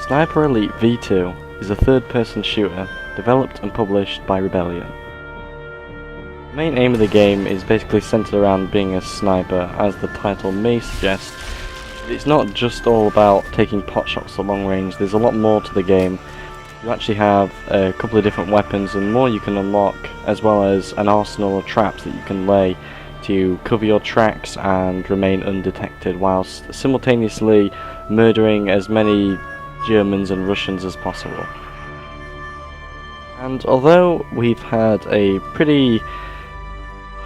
Sniper Elite V2 is a third-person shooter developed and published by Rebellion. The main aim of the game is basically centered around being a sniper, as the title may suggest. It's not just all about taking potshots at long range, there's a lot more to the game. You actually have a couple of different weapons and more you can unlock, as well as an arsenal of traps that you can lay to cover your tracks and remain undetected, whilst simultaneously murdering as many Germans and Russians as possible. And although we've had a pretty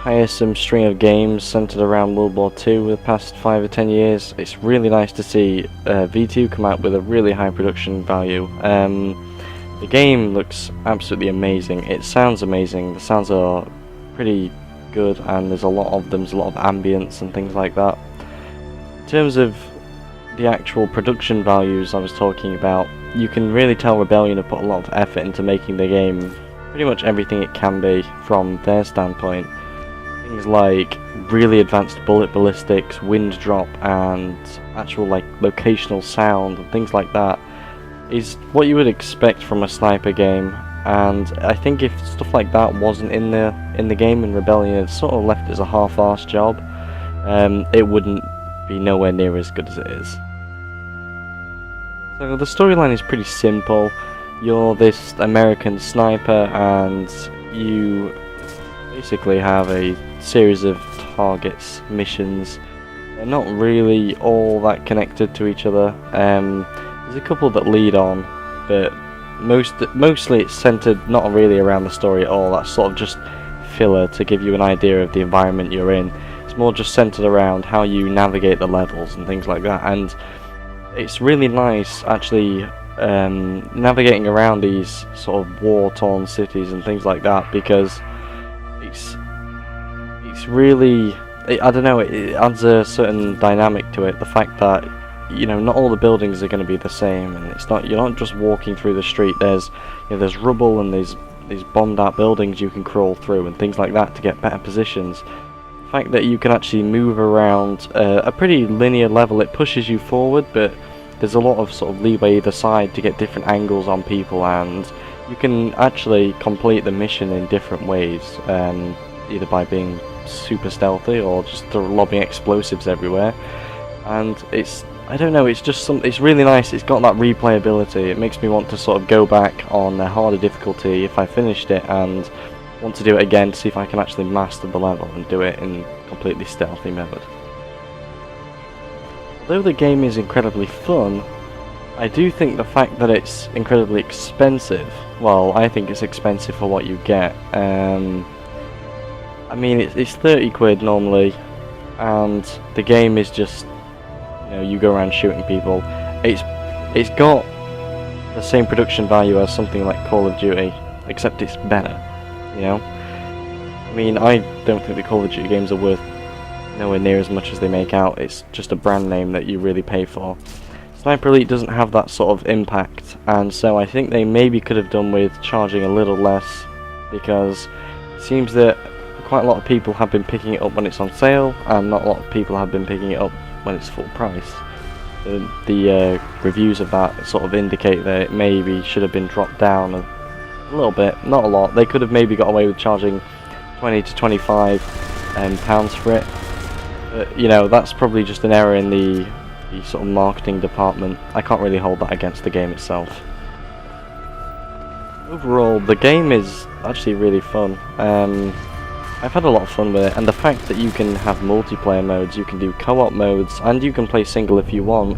tiresome string of games centered around World War II the past 5 or 10 years, it's really nice to see V2 come out with a really high production value. The game looks absolutely amazing, it sounds amazing, the sounds are pretty good and there's a lot of them, there's a lot of ambience and things like that. In terms of the actual production values I was talking about, you can really tell Rebellion have put a lot of effort into making the game pretty much everything it can be from their standpoint. Things like really advanced bullet ballistics, wind drop, and actual like locational sound and things like that is what you would expect from a sniper game. And I think if stuff like that wasn't in the game in Rebellion, it's sort of left as a half-arsed job, it wouldn't be nowhere near as good as it is. So the storyline is pretty simple. You're this American sniper and you basically have a series of targets, missions. They're not really all that connected to each other. There's a couple that lead on, but mostly it's centered not really around the story at all. That's sort of just filler to give you an idea of the environment you're in. It's more just centered around how you navigate the levels and things like that, and it's really nice actually navigating around these sort of war-torn cities and things like that, because it's really, I don't know, it adds a certain dynamic to it. The fact that, you know, not all the buildings are going to be the same, and you're not just walking through the street. There's rubble and there's these bombed out buildings you can crawl through and things like that to get better positions. The fact that you can actually move around a pretty linear level, it pushes you forward, but there's a lot of sort of leeway either side to get different angles on people, and you can actually complete the mission in different ways, either by being super stealthy or just lobbing explosives everywhere. And I don't know, it's really nice. It's got that replayability. It makes me want to sort of go back on a harder difficulty if I finished it and want to do it again to see if I can actually master the level and do it in completely stealthy mode. Although the game is incredibly fun, I do think the fact that it's incredibly expensive, well, I think it's expensive for what you get. I mean, it's 30 quid normally, and the game is just, you know, you go around shooting people. It's got the same production value as something like Call of Duty, except it's better, you know? I mean, I don't think the Call of Duty games are worth nowhere near as much as they make out. It's just a brand name that you really pay for. Sniper Elite doesn't have that sort of impact, and so I think they maybe could have done with charging a little less, because it seems that quite a lot of people have been picking it up when it's on sale, and not a lot of people have been picking it up when it's full price. The reviews of that sort of indicate that it maybe should have been dropped down a little bit, not a lot. They could have maybe got away with charging 20 to 25 pounds for it. But, you know, that's probably just an error in the sort of marketing department. I can't really hold that against the game itself. Overall, the game is actually really fun. I've had a lot of fun with it, and the fact that you can have multiplayer modes, you can do co-op modes, and you can play single if you want,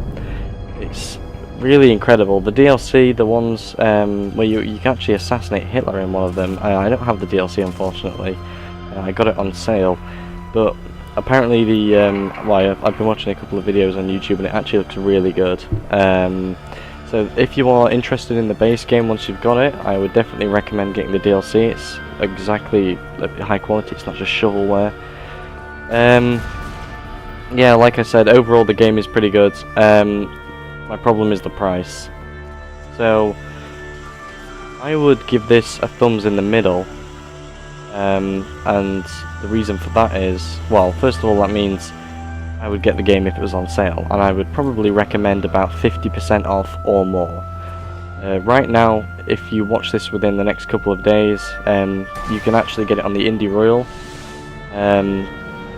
it's really incredible. The DLC, the ones where you can actually assassinate Hitler in one of them, I don't have the DLC unfortunately, I got it on sale, but apparently I've been watching a couple of videos on YouTube and it actually looks really good. So if you are interested in the base game once you've got it, I would definitely recommend getting the DLC. It's exactly high quality, it's not just shovelware. Yeah, like I said, overall the game is pretty good. My problem is the price. So I would give this a thumbs in the middle. And the reason for that is, well, first of all, that means I would get the game if it was on sale, and I would probably recommend about 50% off or more. Right now, if you watch this within the next couple of days, you can actually get it on the Indie Royal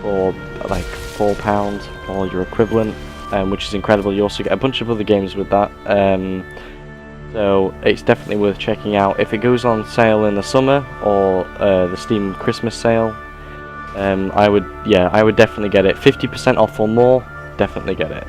for like £4 or your equivalent, which is incredible. You also get a bunch of other games with that, so it's definitely worth checking out. If it goes on sale in the summer or the Steam Christmas sale, I would definitely get it. 50% off or more, definitely get it.